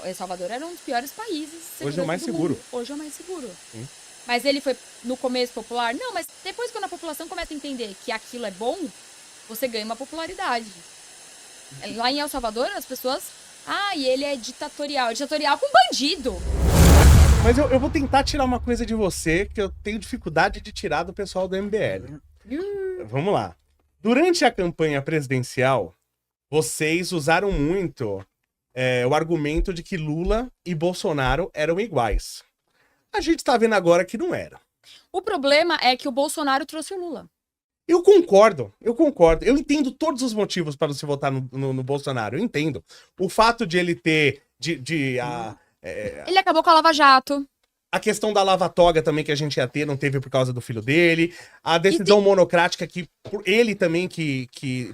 El Salvador era um dos piores países. Hoje é o mais seguro. Hoje é o mais seguro. Sim. Mas ele foi, no começo, popular? Não, mas depois quando a população começa a entender que aquilo é bom, você ganha uma popularidade. Lá em El Salvador, as pessoas... Ah, e ele é ditatorial. É ditatorial com bandido. Mas eu vou tentar tirar uma coisa de você que eu tenho dificuldade de tirar do pessoal do MBL. Vamos lá. Durante a campanha presidencial, vocês usaram muito o argumento de que Lula e Bolsonaro eram iguais. A gente tá vendo agora que não era. O problema é que o Bolsonaro trouxe o Lula. Eu concordo. Eu entendo todos os motivos para você votar no Bolsonaro. Eu entendo. O fato de ele ter... Ele acabou com a Lava Jato. A questão da lava-toga também que a gente ia ter, não teve por causa do filho dele. A decisão monocrática que ele também que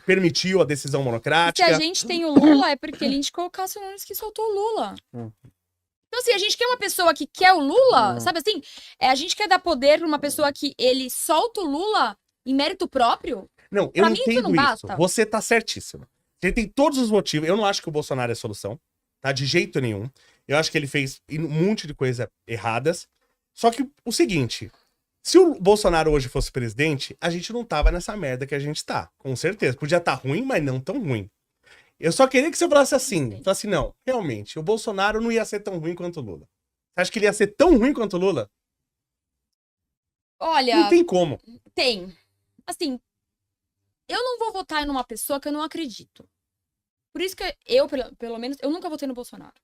permitiu a decisão E se monocrática. a gente tem o Lula, é porque ele indicou o Cássio Nunes que soltou o Lula. Então, assim, a gente quer uma pessoa que quer o Lula, sabe assim? A gente quer dar poder pra uma pessoa que ele solta o Lula em mérito próprio? Não, eu Pra mim, isso entendo não isso. basta. Você tá certíssimo. Você tem todos os motivos. Eu não acho que o Bolsonaro é a solução, tá? De jeito nenhum. Eu acho que ele fez um monte de coisa erradas. Só que o seguinte, se o Bolsonaro hoje fosse presidente, a gente não tava nessa merda que a gente tá. Com certeza. Podia estar ruim, mas não tão ruim. Eu só queria que você falasse assim. Falasse, não, realmente, o Bolsonaro não ia ser tão ruim quanto o Lula. Você acha que ele ia ser tão ruim quanto o Lula? Olha, Não tem como. tem. Assim, eu não vou votar numa pessoa que eu não acredito. Por isso que eu, pelo menos, eu nunca votei no Bolsonaro.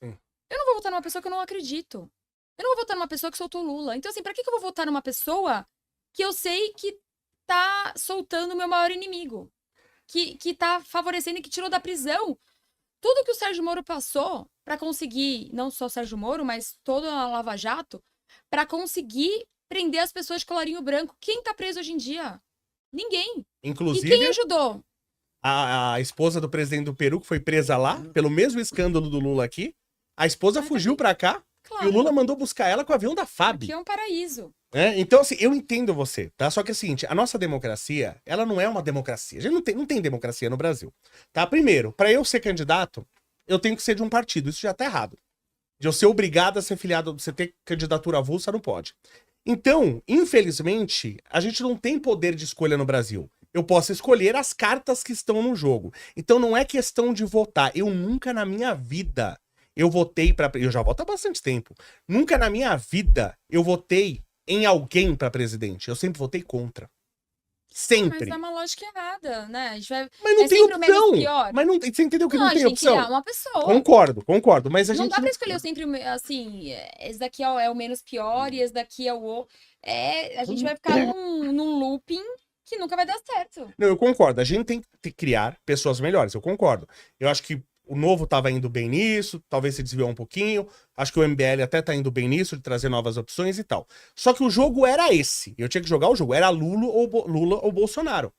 Sim. Eu não vou votar numa pessoa que eu não acredito. Eu não vou votar numa pessoa que soltou o Lula. Então, assim, pra que eu vou votar numa pessoa que eu sei que tá soltando o meu maior inimigo? Que tá favorecendo e que tirou da prisão tudo que o Sérgio Moro passou pra conseguir, não só o Sérgio Moro, mas toda a Lava Jato, pra conseguir prender as pessoas de colarinho branco. Quem tá preso hoje em dia? Ninguém. E Inclusive, quem ajudou? a esposa do presidente do Peru, que foi presa lá, pelo mesmo escândalo do Lula aqui, a esposa fugiu pra cá e Claro, o Lula mandou buscar ela com o avião da FAB. aqui é um paraíso. Então, assim, eu entendo você, tá? Só que é o seguinte, a nossa democracia, ela não é uma democracia. A gente não tem democracia no Brasil, tá? Primeiro, pra eu ser candidato, eu tenho que ser de um partido. Isso já tá errado. De eu ser obrigado a ser filiado, você ter candidatura avulsa, não pode. Então, infelizmente, a gente não tem poder de escolha no Brasil. Eu posso escolher as cartas que estão no jogo. Então não é questão de votar. Eu nunca na minha vida eu votei pra... Eu já voto há bastante tempo. Nunca na minha vida eu votei em alguém pra presidente. Eu sempre votei contra. Mas Sempre. é uma lógica errada, né? A gente vai... Mas não é tem sempre o menos opção. pior. Mas não tem... Você entendeu que Não, não a tem gente tem que opção? criar uma pessoa. Concordo. Mas a Não gente dá pra escolher o sempre, assim, esse daqui é o menos pior e esse daqui é o outro. A gente vai ficar num looping que nunca vai dar certo. Não, eu concordo. A gente tem que criar pessoas melhores, eu concordo. Eu acho que o Novo tava indo bem nisso, talvez se desviou um pouquinho. Acho que o MBL até tá indo bem nisso, de trazer novas opções e tal. Só que o jogo era esse. Eu tinha que jogar o jogo. Era Lula ou Bolsonaro.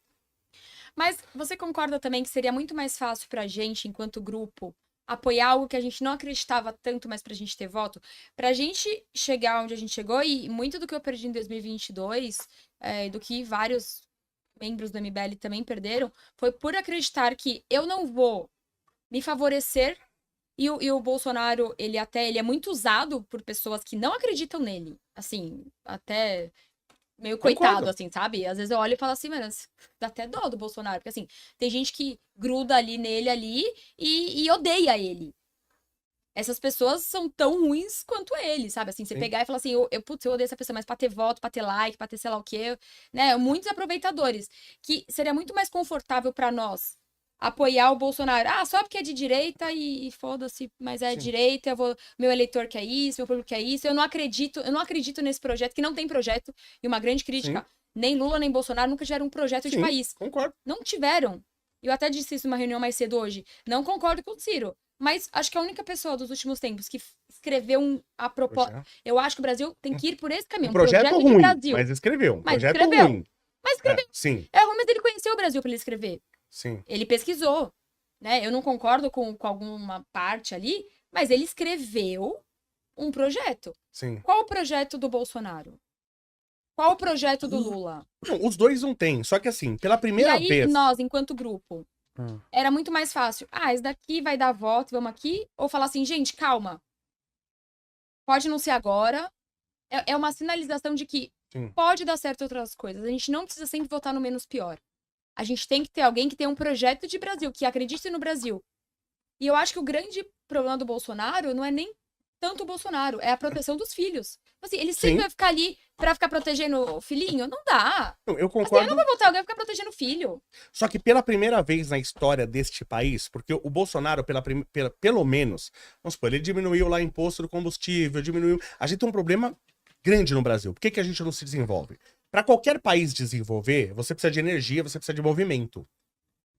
Mas você concorda também que seria muito mais fácil pra gente, enquanto grupo, apoiar algo que a gente não acreditava tanto, mas pra gente ter voto? Pra gente chegar onde a gente chegou, e muito do que eu perdi em 2022, do que vários membros do MBL também perderam, foi por acreditar que eu não vou me favorecer e o Bolsonaro, ele é muito usado por pessoas que não acreditam nele. Assim, até meio coitado, Concordo. assim, sabe? Às vezes eu olho e falo assim, mano, dá até dó do Bolsonaro. Porque, assim, tem gente que gruda ali nele ali e odeia ele. Essas pessoas são tão ruins quanto ele, sabe? Assim, você Sim. pegar e falar assim, putz, eu odeio essa pessoa, mas pra ter voto, pra ter like, pra ter sei lá o quê, né? Muitos aproveitadores. Que seria muito mais confortável pra nós apoiar o Bolsonaro. Ah, só porque é de direita e foda-se, mas é Sim. direita, meu eleitor quer isso, meu público quer isso. Eu não acredito nesse projeto, que não tem projeto. E uma grande crítica, nem Lula nem Bolsonaro nunca tiveram um projeto de Sim, país. concordo. Não tiveram. Eu até disse isso numa reunião mais cedo hoje. Não concordo com o Ciro. Mas acho que a única pessoa dos últimos tempos que escreveu a proposta. Eu acho que o Brasil tem que ir por esse caminho. Um projeto de ruim, Brasil. mas escreveu. Um Mas projeto escreveu. ruim. Mas escreveu. Sim, É ruim, mas ele conheceu o Brasil pra ele escrever. sim. Ele pesquisou. Né? Eu não concordo com alguma parte ali, mas ele escreveu um projeto. Sim. Qual o projeto do Bolsonaro? Qual o projeto do Lula? Não, os dois não tem. Só que assim, pela E primeira aí, vez... nós, enquanto grupo, Era muito mais fácil. Esse daqui vai dar voto, vamos aqui. Ou falar assim, gente, calma. Pode não ser agora. É uma sinalização de que pode dar certo outras coisas. A gente não precisa sempre votar no menos pior. A gente tem que ter alguém que tenha um projeto de Brasil, que acredite no Brasil. E eu acho que o grande problema do Bolsonaro não é nem tanto o Bolsonaro, é a proteção dos filhos. Assim, ele sempre vai ficar ali pra ficar protegendo o filhinho? Não dá. Eu concordo. Assim, eu não vou votar alguém pra ficar protegendo o filho. Só que pela primeira vez na história deste país, porque o Bolsonaro, pelo menos, vamos supor, ele diminuiu lá o imposto do combustível, diminuiu... A gente tem um problema grande no Brasil. Por que a gente não se desenvolve? Para qualquer país desenvolver, você precisa de energia, você precisa de movimento.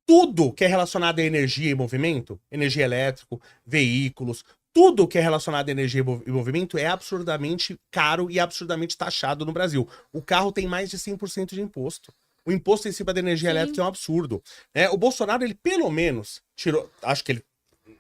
Tudo que é relacionado a energia e movimento, energia elétrica, veículos, tudo que é relacionado a energia e movimento é absurdamente caro e absurdamente taxado no Brasil. O carro tem mais de 100% de imposto. O imposto em cima da energia elétrica é um absurdo. O Bolsonaro, ele pelo menos tirou... Acho que ele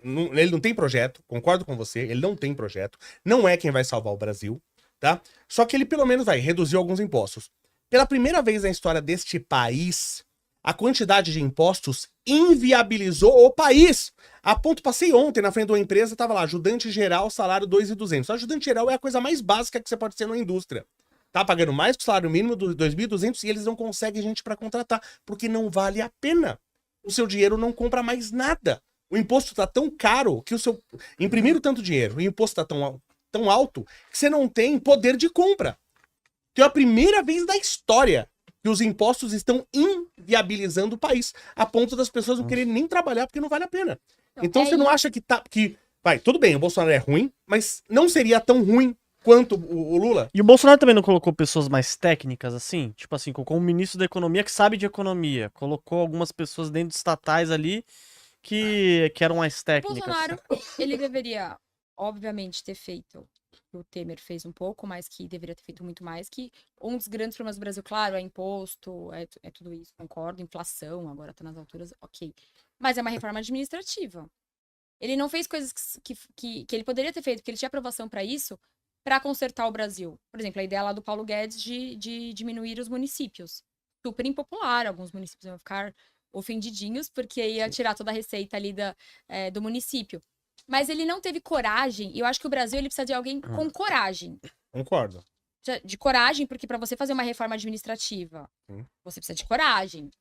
não tem projeto, concordo com você, ele não tem projeto. Não é quem vai salvar o Brasil, tá? Só que ele pelo menos vai reduzir alguns impostos. Pela primeira vez na história deste país, a quantidade de impostos inviabilizou o país. A ponto, passei ontem na frente de uma empresa, tava lá, ajudante geral, salário 2.200. Ajudante geral é a coisa mais básica que você pode ser numa indústria. Tá pagando mais que o salário mínimo do 2.200 e eles não conseguem gente para contratar, porque não vale a pena. O seu dinheiro não compra mais nada. O imposto tá tão caro que o seu... Imprimiram tanto dinheiro, o imposto tá tão alto que você não tem poder de compra. Então é a primeira vez da história que os impostos estão inviabilizando o país, a ponto das pessoas não quererem nem trabalhar porque não vale a pena. Então você não acha que vai, tudo bem, o Bolsonaro é ruim, mas não seria tão ruim quanto o Lula? E o Bolsonaro também não colocou pessoas mais técnicas assim? Tipo assim, colocou um ministro da economia que sabe de economia, colocou algumas pessoas dentro de estatais ali que eram mais O técnicas. Bolsonaro, ele deveria, obviamente, ter feito o Temer fez um pouco, mas que deveria ter feito muito mais, que um dos grandes problemas do Brasil, claro, é imposto, é tudo isso, concordo, inflação, agora tá nas alturas, ok. Mas é uma reforma administrativa. Ele não fez coisas que ele poderia ter feito, porque ele tinha aprovação para isso, para consertar o Brasil. Por exemplo, a ideia lá do Paulo Guedes de diminuir os municípios. Super impopular, alguns municípios iam ficar ofendidinhos, porque ia tirar toda a receita ali do município. Mas ele não teve coragem, e eu acho que o Brasil ele precisa de alguém com coragem. Concordo. De coragem, porque para você fazer uma reforma administrativa, você precisa de coragem.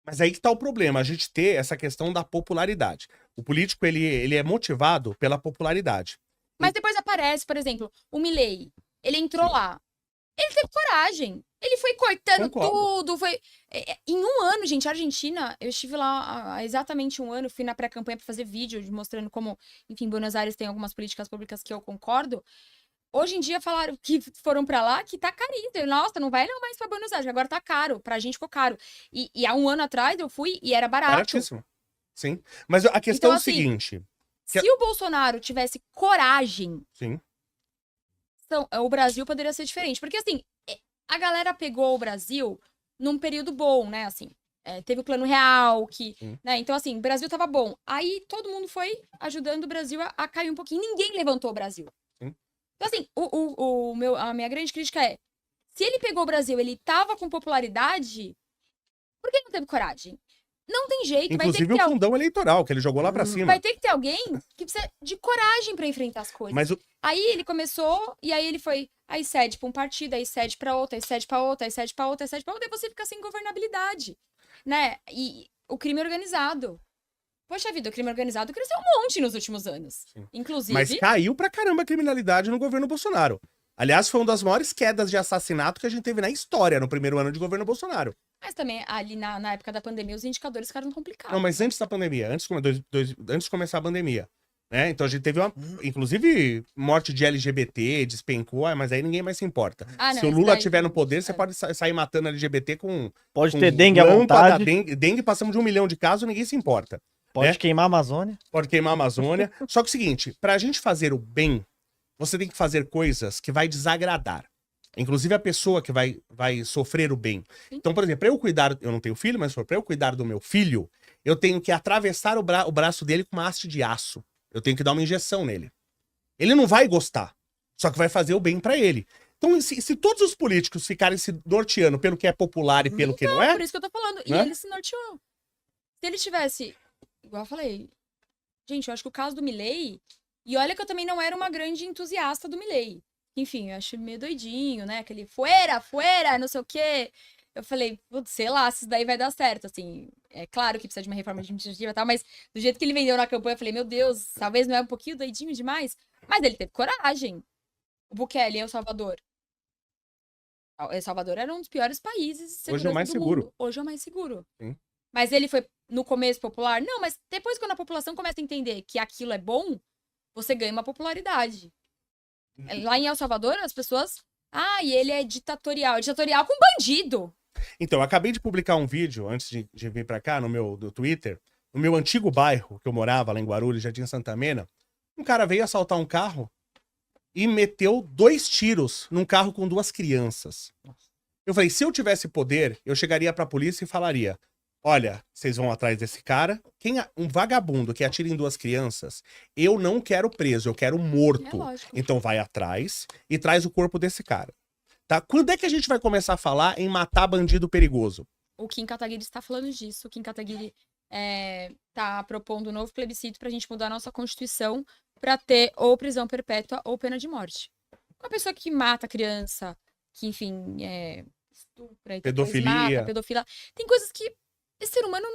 Mas aí que tá o problema, a gente ter essa questão da popularidade. O político, ele é motivado pela popularidade. Mas depois aparece, por exemplo, o Milei. Ele entrou lá. Ele teve coragem. Ele foi cortando tudo. Em um ano, gente, a Argentina, eu estive lá há exatamente um ano, fui na pré-campanha para fazer vídeo, mostrando como, enfim, Buenos Aires tem algumas políticas públicas que eu concordo. Hoje em dia falaram que foram pra lá que tá carinho. Nossa, não vai não mais pra Buenos Aires, agora tá caro. Pra gente ficou caro. E há um ano atrás eu fui e era barato. Baratíssimo. Sim. Mas a questão então, é o assim, seguinte. Se o Bolsonaro tivesse coragem, sim, então, o Brasil poderia ser diferente. Porque, assim, a galera pegou o Brasil num período bom, né? Assim, teve o Plano Real, né? Então, assim, o Brasil tava bom. Aí todo mundo foi ajudando o Brasil a cair um pouquinho. Ninguém levantou o Brasil. Sim. Então, assim, a minha grande crítica é, se ele pegou o Brasil, ele tava com popularidade, por que não teve coragem? Não tem jeito. Inclusive vai ter o fundão eleitoral, que ele jogou lá pra cima. Vai ter que ter alguém que precisa de coragem pra enfrentar as coisas. Mas Aí ele começou, e aí ele foi, aí cede pra um partido, aí cede pra outro, aí cede pra outro, aí cede pra outro, aí cede pra outro, e você fica sem governabilidade, né? E o crime organizado. Poxa vida, o crime organizado cresceu um monte nos últimos anos. Sim. Inclusive... Mas caiu pra caramba a criminalidade no governo Bolsonaro. Aliás, foi uma das maiores quedas de assassinato que a gente teve na história no primeiro ano de governo Bolsonaro. Mas também, ali na época da pandemia, os indicadores ficaram complicados. Não, mas antes da pandemia, antes de começar a pandemia. Né? Então a gente teve inclusive, morte de LGBT, despencou, mas aí ninguém mais se importa. Se o Lula estiver no poder, você pode sair matando LGBT com... Pode ter dengue à vontade. Dengue, passamos de 1 milhão de casos, ninguém se importa. Pode queimar a Amazônia. Pode queimar a Amazônia. Só que é o seguinte, pra gente fazer o bem, você tem que fazer coisas que vai desagradar. Inclusive a pessoa que vai sofrer o bem. Então, por exemplo, eu não tenho filho, mas pra eu cuidar do meu filho, eu tenho que atravessar o braço dele com uma haste de aço. Eu tenho que dar uma injeção nele. Ele não vai gostar, só que vai fazer o bem pra ele. Então, se todos os políticos ficarem se norteando pelo que é popular e pelo que não é... Por isso que eu tô falando. Né? E ele se norteou. Se ele tivesse, igual eu falei, gente, eu acho que o caso do Milei, e olha que eu também não era uma grande entusiasta do Milei. Enfim, eu acho meio doidinho, né? Aquele fuera, não sei o quê. Eu falei, putz, sei lá se isso daí vai dar certo, assim. É claro que precisa de uma reforma administrativa e tal, mas do jeito que ele vendeu na campanha, eu falei, meu Deus, talvez não é um pouquinho doidinho demais. Mas ele teve coragem. O Bukele em El Salvador. El Salvador era um dos piores países de Hoje é o segurança mais do seguro. mundo. Hoje é o mais seguro. Sim. Mas ele foi, no começo, popular? Não, mas depois, quando a população começa a entender que aquilo é bom, você ganha uma popularidade. Lá em El Salvador, as pessoas... Ah, e ele é ditatorial. É ditatorial com bandido. Então, eu acabei de publicar um vídeo, antes de vir pra cá, no meu do Twitter, no meu antigo bairro, que eu morava lá em Guarulhos, Jardim Santa Mena, um cara veio assaltar um carro e meteu 2 tiros num carro com 2 crianças. Eu falei, se eu tivesse poder, eu chegaria pra polícia e falaria, olha, vocês vão atrás desse cara, um vagabundo que atira em 2 crianças, eu não quero preso, eu quero É morto. lógico. Então vai atrás e traz o corpo desse cara. Tá? Quando é que a gente vai começar a falar em matar bandido perigoso? O Kim Kataguiri está falando disso. O Kim Kataguiri tá propondo um novo plebiscito pra gente mudar a nossa Constituição pra ter ou prisão perpétua ou pena de morte. Uma pessoa que mata criança, que, enfim, estupra e depois Pedofilia. mata, pedofilia. Tem coisas que esse ser humano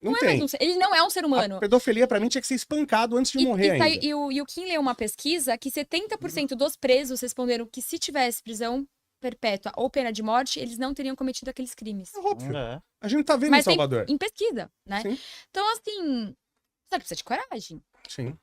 Não não é tem. mais um ser. Ele não é um ser humano. A pedofilia, pra mim, tinha que ser espancado antes de morrer tá- ainda. e o Kim leu uma pesquisa que 70% dos presos responderam que se tivesse prisão perpétua ou pena de morte, eles não teriam cometido aqueles crimes. É óbvio. É. A gente tá vendo em Mas tem Salvador. em pesquisa, né? Sim, Então, assim, só que precisa de coragem. sim.